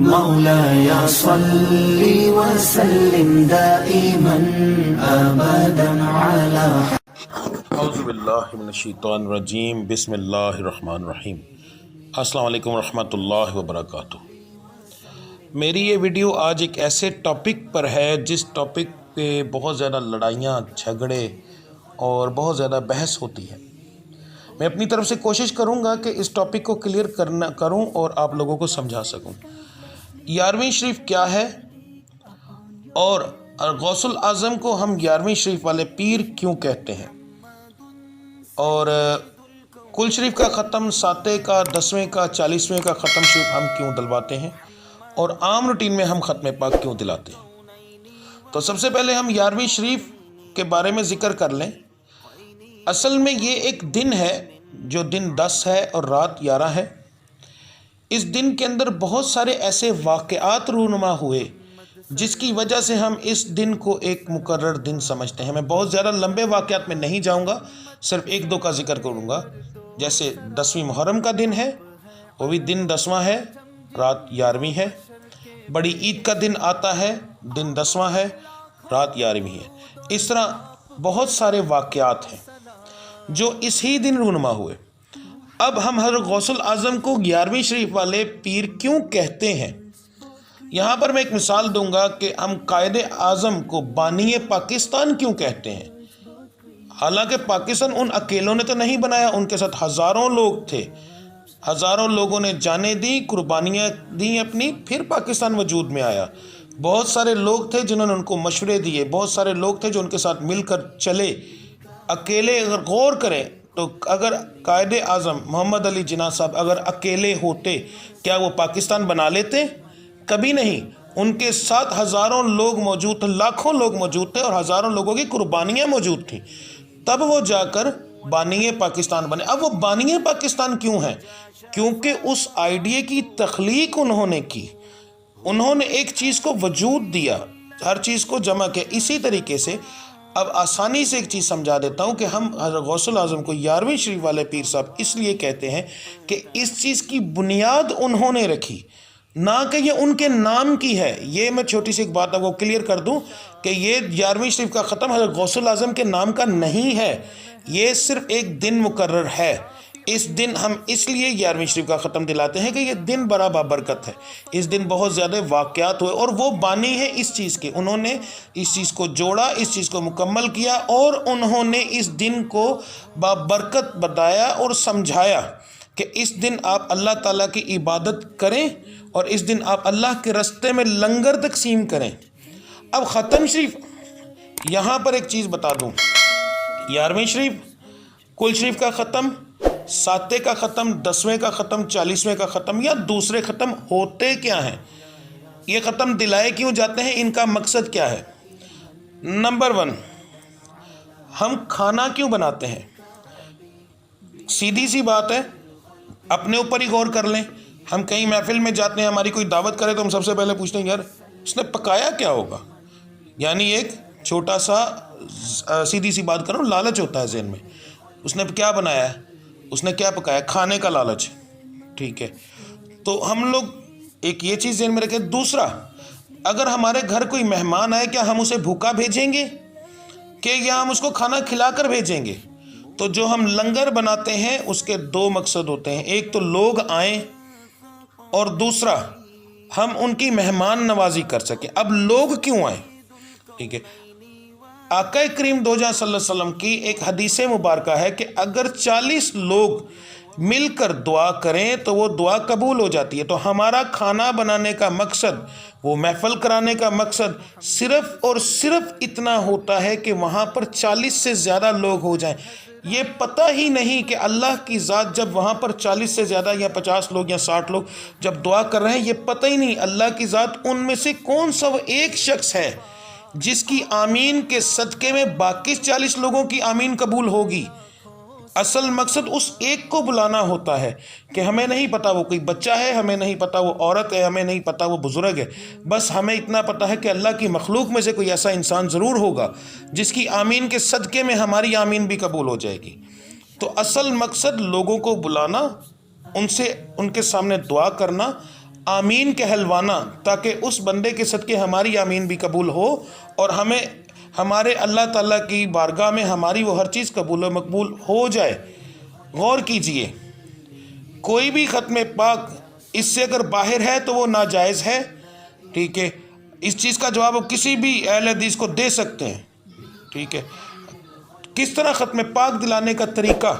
مولاي صل وسلم دائما ابدا على اعوذ باللہ من الشیطان الرجیم، بسم اللہ الرحمن الرحیم۔ السلام علیکم ورحمۃ اللہ وبرکاتہ۔ میری یہ ویڈیو آج ایک ایسے ٹاپک پر ہے جس ٹاپک پہ بہت زیادہ لڑائیاں، جھگڑے اور بہت زیادہ بحث ہوتی ہے۔ میں اپنی طرف سے کوشش کروں گا کہ اس ٹاپک کو کلیئر کروں اور آپ لوگوں کو سمجھا سکوں۔ 11ویں شریف کیا ہے اور غوث الاعظم کو ہم 11ویں شریف والے پیر کیوں کہتے ہیں، اور کل شریف کا ختم، ساتیں کا، 10ویں کا، 40ویں کا ختم شریف ہم کیوں دلواتے ہیں، اور عام روٹین میں ہم ختم پاک کیوں دلاتے ہیں۔ تو سب سے پہلے ہم 11ویں شریف کے بارے میں ذکر کر لیں۔ اصل میں یہ ایک دن ہے جو دن 10 ہے اور رات 11 ہے۔ اس دن کے اندر بہت سارے ایسے واقعات رونما ہوئے جس کی وجہ سے ہم اس دن کو ایک مقرر دن سمجھتے ہیں۔ میں بہت زیادہ لمبے واقعات میں نہیں جاؤں گا، صرف ایک دو کا ذکر کروں گا۔ جیسے 10ویں محرم کا دن ہے، وہ بھی دن 10واں ہے، رات 11ویں ہے۔ بڑی عید کا دن آتا ہے، دن 10واں ہے، رات 11ویں ہے۔ اس طرح بہت سارے واقعات ہیں جو اس ہی دن رونما ہوئے۔ اب ہم حضرت غوث الاعظم کو 11ویں شریف والے پیر کیوں کہتے ہیں، یہاں پر میں ایک مثال دوں گا کہ ہم قائد اعظم کو بانی پاکستان کیوں کہتے ہیں۔ حالانکہ پاکستان ان اکیلوں نے تو نہیں بنایا، ان کے ساتھ ہزاروں لوگ تھے، ہزاروں لوگوں نے جانیں دی، قربانیاں دیں اپنی، پھر پاکستان وجود میں آیا۔ بہت سارے لوگ تھے جنہوں نے ان کو مشورے دیے، بہت سارے لوگ تھے جو ان کے ساتھ مل کر چلے۔ اکیلے اگر غور کریں تو اگر قائد اعظم محمد علی جناح صاحب اگر اکیلے ہوتے کیا وہ پاکستان بنا لیتے؟ کبھی نہیں۔ ان کے ساتھ ہزاروں لوگ موجود تھے، لاکھوں لوگ موجود تھے، اور ہزاروں لوگوں کی قربانیاں موجود تھیں، تب وہ جا کر بانی پاکستان بنے۔ اب وہ بانی پاکستان کیوں ہیں؟ کیونکہ اس آئیڈیا کی تخلیق انہوں نے کی، انہوں نے ایک چیز کو وجود دیا، ہر چیز کو جمع کیا۔ اسی طریقے سے اب آسانی سے ایک چیز سمجھا دیتا ہوں کہ ہم حضرت غوث الاعظم کو 11ویں شریف والے پیر صاحب اس لیے کہتے ہیں کہ اس چیز کی بنیاد انہوں نے رکھی، نہ کہ یہ ان کے نام کی ہے۔ یہ میں چھوٹی سی ایک بات آپ کو کلیئر کر دوں کہ یہ 11ویں شریف کا ختم حضرت غوث الاعظم کے نام کا نہیں ہے، یہ صرف ایک دن مقرر ہے۔ اس دن ہم اس لیے 11ویں شریف کا ختم دلاتے ہیں کہ یہ دن بڑا بابرکت ہے، اس دن بہت زیادہ واقعات ہوئے، اور وہ بانی ہے اس چیز کے، انہوں نے اس چیز کو جوڑا، اس چیز کو مکمل کیا، اور انہوں نے اس دن کو بابرکت بتایا اور سمجھایا کہ اس دن آپ اللہ تعالیٰ کی عبادت کریں، اور اس دن آپ اللہ کے راستے میں لنگر تقسیم کریں۔ اب ختم شریف، یہاں پر ایک چیز بتا دوں، 11ویں شریف، کل شریف کا ختم، ساتیں کا ختم، 10ویں کا ختم، 40ویں کا ختم یا دوسرے ختم ہوتے کیا ہیں، یہ ختم دلائے کیوں جاتے ہیں، ان کا مقصد کیا ہے؟ نمبر 1، ہم کھانا کیوں بناتے ہیں؟ سیدھی سی بات ہے، اپنے اوپر ہی غور کر لیں۔ ہم کہیں محفل میں جاتے ہیں، ہماری کوئی دعوت کرے تو ہم سب سے پہلے پوچھتے ہیں یار اس نے پکایا کیا ہوگا؟ یعنی ایک چھوٹا سا سیدھی سی بات کروں، لالچ ہوتا ہے ذہن میں، اس نے کیا بنایا ہے، اس نے کیا پکایا، کھانے کا لالچ، ٹھیک ہے۔ تو ہم لوگ ایک یہ چیز ذہن میں رکھیں۔ دوسرا، اگر ہمارے گھر کوئی مہمان آئے، کیا ہم اسے بھوکا بھیجیں گے کہ یا ہم اس کو کھانا کھلا کر بھیجیں گے؟ تو جو ہم لنگر بناتے ہیں اس کے دو مقصد ہوتے ہیں، ایک تو لوگ آئیں، اور دوسرا ہم ان کی مہمان نوازی کر سکیں۔ اب لوگ کیوں آئیں؟ ٹھیک ہے، آقا کریم دو جہاں صلی اللہ علیہ وسلم کی ایک حدیث مبارکہ ہے کہ اگر 40 لوگ مل کر دعا کریں تو وہ دعا قبول ہو جاتی ہے۔ تو ہمارا کھانا بنانے کا مقصد، وہ محفل کرانے کا مقصد صرف اور صرف اتنا ہوتا ہے کہ وہاں پر 40 سے زیادہ لوگ ہو جائیں۔ یہ پتہ ہی نہیں کہ اللہ کی ذات جب وہاں پر 40 سے زیادہ یا 50 لوگ یا 60 لوگ جب دعا کر رہے ہیں، یہ پتہ ہی نہیں اللہ کی ذات ان میں سے کون سا وہ ایک شخص ہے جس کی آمین کے صدقے میں باقی 40 لوگوں کی آمین قبول ہوگی۔ اصل مقصد اس ایک کو بلانا ہوتا ہے کہ ہمیں نہیں پتا وہ کوئی بچہ ہے، ہمیں نہیں پتا وہ عورت ہے، ہمیں نہیں پتا وہ بزرگ ہے، بس ہمیں اتنا پتا ہے کہ اللہ کی مخلوق میں سے کوئی ایسا انسان ضرور ہوگا جس کی آمین کے صدقے میں ہماری آمین بھی قبول ہو جائے گی۔ تو اصل مقصد لوگوں کو بلانا، ان کے سامنے دعا کرنا، آمین کہلوانا تاکہ اس بندے کے صدقے ہماری آمین بھی قبول ہو اور ہمیں ہمارے اللہ تعالیٰ کی بارگاہ میں ہماری وہ ہر چیز قبول و مقبول ہو جائے۔ غور کیجئے، کوئی بھی ختم پاک اس سے اگر باہر ہے تو وہ ناجائز ہے، ٹھیک ہے۔ اس چیز کا جواب آپ کسی بھی اہل حدیث کو دے سکتے ہیں، ٹھیک ہے۔ کس طرح ختم پاک دلانے کا طریقہ؟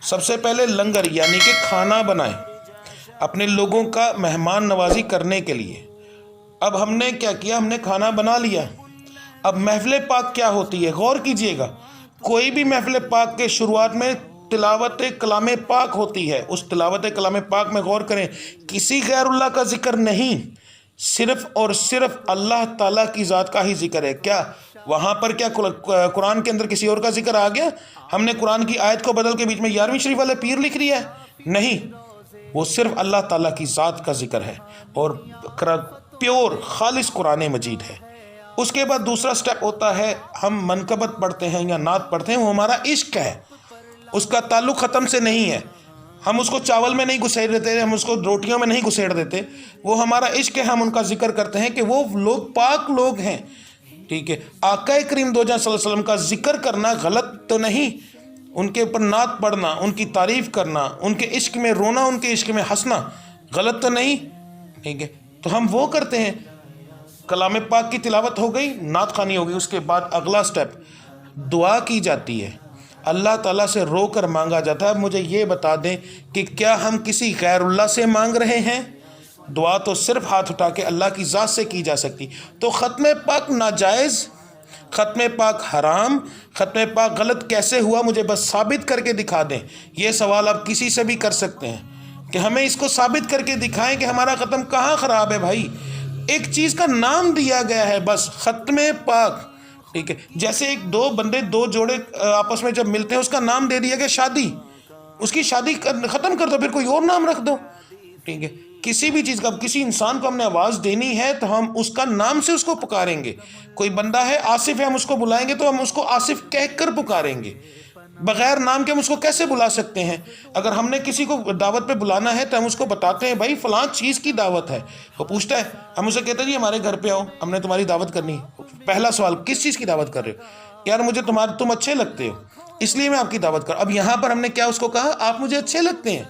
سب سے پہلے لنگر یعنی کہ کھانا بنائیں اپنے لوگوں کا مہمان نوازی کرنے کے لیے۔ اب ہم نے کیا کیا؟ ہم نے کھانا بنا لیا۔ اب محفل پاک کیا ہوتی ہے؟ غور کیجئے گا، کوئی بھی محفل پاک کے شروعات میں تلاوت کلام پاک ہوتی ہے۔ اس تلاوت کلام پاک میں غور کریں، کسی غیر اللہ کا ذکر نہیں، صرف اور صرف اللہ تعالیٰ کی ذات کا ہی ذکر ہے۔ کیا وہاں پر کیا قرآن کے اندر کسی اور کا ذکر آ گیا؟ ہم نے قرآن کی آیت کو بدل کے بیچ میں 11ویں شریف والے پیر لکھ رہی ہے؟ نہیں، وہ صرف اللہ تعالیٰ کی ذات کا ذکر ہے اور پیور خالص قرآن مجید ہے۔ اس کے بعد دوسرا سٹیپ ہوتا ہے، ہم منقبت پڑھتے ہیں یا نعت پڑھتے ہیں، وہ ہمارا عشق ہے، اس کا تعلق ختم سے نہیں ہے۔ ہم اس کو چاول میں نہیں گھسیڑ دیتے، ہم اس کو روٹیوں میں نہیں گھسیڑ دیتے، وہ ہمارا عشق ہے۔ ہم ان کا ذکر کرتے ہیں کہ وہ لوگ پاک لوگ ہیں، ٹھیک ہے۔ آقا کریم دو جہاں صلی اللہ علیہ وسلم کا ذکر کرنا غلط تو نہیں، ان کے اوپر نعت پڑھنا، ان کی تعریف کرنا، ان کے عشق میں رونا، ان کے عشق میں ہنسنا غلط تو نہیں، ٹھیک ہے۔ تو ہم وہ کرتے ہیں۔ کلام پاک کی تلاوت ہو گئی، نعت خوانی ہو گئی، اس کے بعد اگلا سٹیپ دعا کی جاتی ہے، اللہ تعالیٰ سے رو کر مانگا جاتا ہے۔ مجھے یہ بتا دیں کہ کیا ہم کسی غیر اللہ سے مانگ رہے ہیں؟ دعا تو صرف ہاتھ اٹھا کے اللہ کی ذات سے کی جا سکتی۔ تو ختم پاک ناجائز، ختم پاک حرام، ختم پاک غلط کیسے ہوا؟ مجھے بس ثابت کر کے دکھا دیں۔ یہ سوال آپ کسی سے بھی کر سکتے ہیں کہ ہمیں اس کو ثابت کر کے دکھائیں کہ ہمارا ختم کہاں خراب ہے۔ بھائی، ایک چیز کا نام دیا گیا ہے بس، ختم پاک، ٹھیک ہے۔ جیسے ایک دو بندے، دو جوڑے آپس میں جب ملتے ہیں، اس کا نام دے دیا گیا شادی، اس کی شادی ختم کر دو، پھر کوئی اور نام رکھ دو، ٹھیک ہے۔ کسی بھی چیز کا، کسی انسان کو ہم نے آواز دینی ہے تو ہم اس کا نام سے اس کو پکاریں گے۔ کوئی بندہ ہے آصف ہے، ہم اس کو بلائیں گے تو ہم اس کو آصف کہہ کر پکاریں گے، بغیر نام کے ہم اس کو کیسے بلا سکتے ہیں؟ اگر ہم نے کسی کو دعوت پہ بلانا ہے تو ہم اس کو بتاتے ہیں بھائی فلاں چیز کی دعوت ہے، وہ پوچھتا ہے، ہم اسے کہتے ہیں جی ہمارے گھر پہ آؤ، ہم نے تمہاری دعوت کرنی ہے۔ پہلا سوال، کس چیز کی دعوت کر رہے ہو؟ یار مجھے تم اچھے لگتے ہو اس لیے میں آپ کی دعوت کر۔ اب یہاں پر ہم نے کیا اس کو کہا؟ آپ مجھے اچھے لگتے ہیں،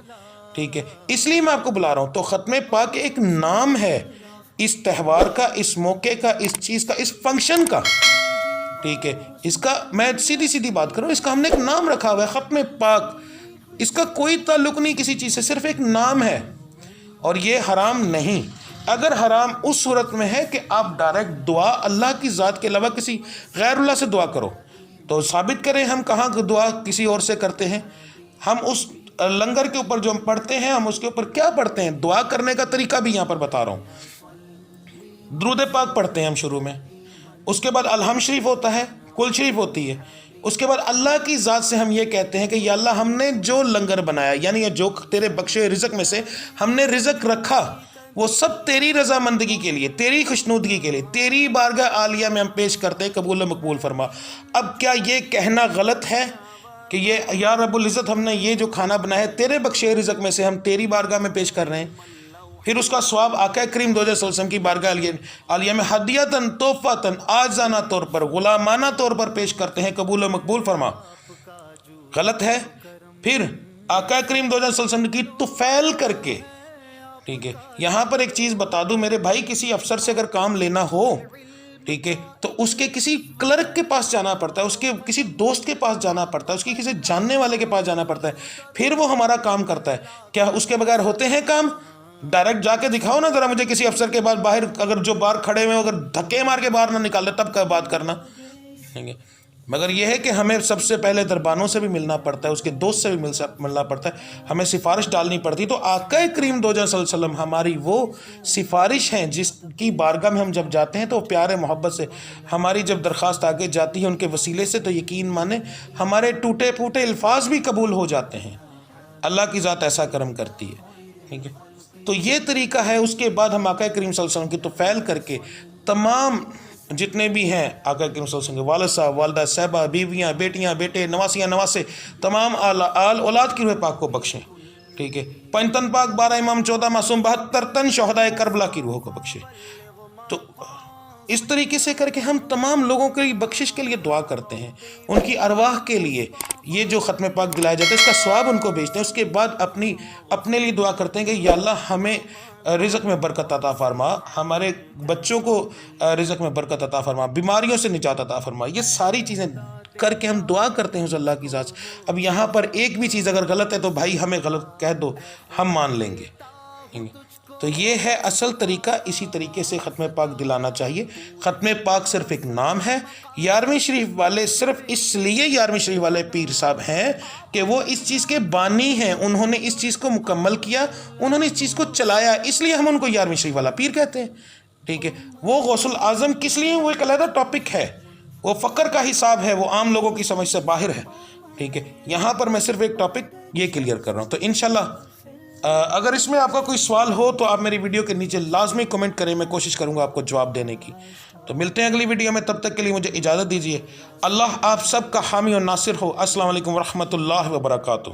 ٹھیک ہے، اس لیے میں آپ کو بلا رہا ہوں۔ تو ختم پاک ایک نام ہے اس تہوار کا، اس موقع کا، اس چیز کا، اس فنکشن کا، ٹھیک ہے۔ اس کا میں سیدھی بات کروں، اس کا ہم نے ایک نام رکھا ہوا ہے ختم پاک، اس کا کوئی تعلق نہیں کسی چیز سے، صرف ایک نام ہے اور یہ حرام نہیں۔ اگر حرام اس صورت میں ہے کہ آپ ڈائریکٹ دعا اللہ کی ذات کے علاوہ کسی غیر اللہ سے دعا کرو، تو ثابت کریں ہم کہاں دعا کسی اور سے کرتے ہیں۔ ہم اس لنگر کے اوپر جو ہم پڑھتے ہیں، ہم اس کے اوپر کیا پڑھتے ہیں؟ دعا کرنے کا طریقہ بھی یہاں پر بتا رہا ہوں۔ درود پاک پڑھتے ہیں ہم شروع میں، اس کے بعد الحمد شریف ہوتا ہے، کل شریف ہوتی ہے، اس کے بعد اللہ کی ذات سے ہم یہ کہتے ہیں کہ یا اللہ ہم نے جو لنگر بنایا، یعنی جو تیرے بخشے رزق میں سے ہم نے رزق رکھا، وہ سب تیری رضامندگی کے لیے، تیری خوشنودگی کے لیے، تیری بارگاہ عالیہ میں ہم پیش کرتے ہیں، قبول و مقبول فرما۔ اب کیا یہ کہنا غلط ہے کہ یہ یا رب العزت ہم نے یہ جو کھانا بنایا ہے تیرے بخشے رزق میں سے ہم تیری بارگاہ میں پیش کر رہے ہیں؟ پھر اس کا ثواب آقا کریم دو صلی اللہ علیہ وسلم کی بارگاہ عالیہ میں ہدیتاً، تحفۃً، آجزانہ طور پر، غلامانہ طور پر پیش کرتے ہیں، قبول و مقبول فرما۔ غلط ہے۔ پھر آقا کریم دو صلی اللہ علیہ وسلم کی طفیل کر کے، ٹھیک ہے۔ یہاں پر ایک چیز بتا دوں میرے بھائی، کسی افسر سے اگر کام لینا ہو، ٹھیک ہے، تو اس کے کسی کلرک کے پاس جانا پڑتا ہے، اس کے کسی دوست کے پاس جانا پڑتا ہے، اس کی کسی جاننے والے کے پاس جانا پڑتا ہے، پھر وہ ہمارا کام کرتا ہے۔ کیا اس کے بغیر ہوتے ہیں کام؟ ڈائریکٹ جا کے دکھاؤ نا ذرا مجھے کسی افسر کے بعد باہر، اگر جو باہر کھڑے ہوئے اگر دھکے مار کے باہر نہ نکالے تب کا بات کرنا، ٹھیک ہے۔ مگر یہ ہے کہ ہمیں سب سے پہلے دربانوں سے بھی ملنا پڑتا ہے، اس کے دوست سے بھی ملنا پڑتا ہے، ہمیں سفارش ڈالنی پڑتی۔ تو آقا کریم دو جہاں صلی اللہ علیہ وسلم ہماری وہ سفارش ہیں جس کی بارگاہ میں ہم جب جاتے ہیں تو پیارے محبت سے ہماری جب درخواست آگے جاتی ہے ان کے وسیلے سے، تو یقین مانیں ہمارے ٹوٹے پھوٹے الفاظ بھی قبول ہو جاتے ہیں۔ اللہ کی ذات ایسا کرم کرتی ہے، ٹھیک ہے۔ تو یہ طریقہ ہے۔ اس کے بعد ہم آقا کریم صلی اللہ علیہ وسلم کی طفیل کر کے تمام جتنے بھی ہیں آقا کریم صلی اللہ علیہ وسلم کے والد صاحب، والدہ صاحبہ، بیویاں، بیٹیاں، بیٹے، نواسیاں، نواسے، تمام آل اولاد کی روح پاک کو بخشیں، ٹھیک ہے، 5 تن پاک، 12 امام، 14 معصوم، 72 تن شہدائے کربلا کی روحوں کو بخشے۔ تو اس طریقے سے کر کے ہم تمام لوگوں کے لیے بخشش کے لیے دعا کرتے ہیں، ان کی ارواح کے لیے یہ جو ختم پاک دلایا جاتا ہے اس کا ثواب ان کو بھیجتے ہیں۔ اس کے بعد اپنے لیے دعا کرتے ہیں کہ یا اللہ ہمیں رزق میں برکت عطا فرما، ہمارے بچوں کو رزق میں برکت عطا فرما، بیماریوں سے نجات عطا فرما۔ یہ ساری چیزیں کر کے ہم دعا کرتے ہیں اس اللہ کی ذات سے۔ اب یہاں پر ایک بھی چیز اگر غلط ہے تو بھائی ہمیں غلط کہہ دو، ہم مان لیں گے۔ تو یہ ہے اصل طریقہ، اسی طریقے سے ختم پاک دلانا چاہیے۔ ختم پاک صرف ایک نام ہے۔ 11ویں شریف والے صرف اس لیے 11ویں شریف والے پیر صاحب ہیں کہ وہ اس چیز کے بانی ہیں، انہوں نے اس چیز کو مکمل کیا، انہوں نے اس چیز کو چلایا، اس لیے ہم ان کو 11ویں شریف والا پیر کہتے ہیں، ٹھیک ہے۔ وہ غوث الاعظم کس لیے، وہ ایک علیحدہ ٹاپک ہے، وہ فقر کا حساب ہے، وہ عام لوگوں کی سمجھ سے باہر ہے، ٹھیک ہے۔ یہاں پر میں صرف ایک ٹاپک یہ کلیئر کر رہا ہوں۔ تو انشاءاللہ اگر اس میں آپ کا کوئی سوال ہو تو آپ میری ویڈیو کے نیچے لازمی کمنٹ کریں، میں کوشش کروں گا آپ کو جواب دینے کی۔ تو ملتے ہیں اگلی ویڈیو میں، تب تک کے لیے مجھے اجازت دیجیے۔ اللہ آپ سب کا حامی اور ناصر ہو۔ السلام علیکم ورحمۃ اللہ وبرکاتہ۔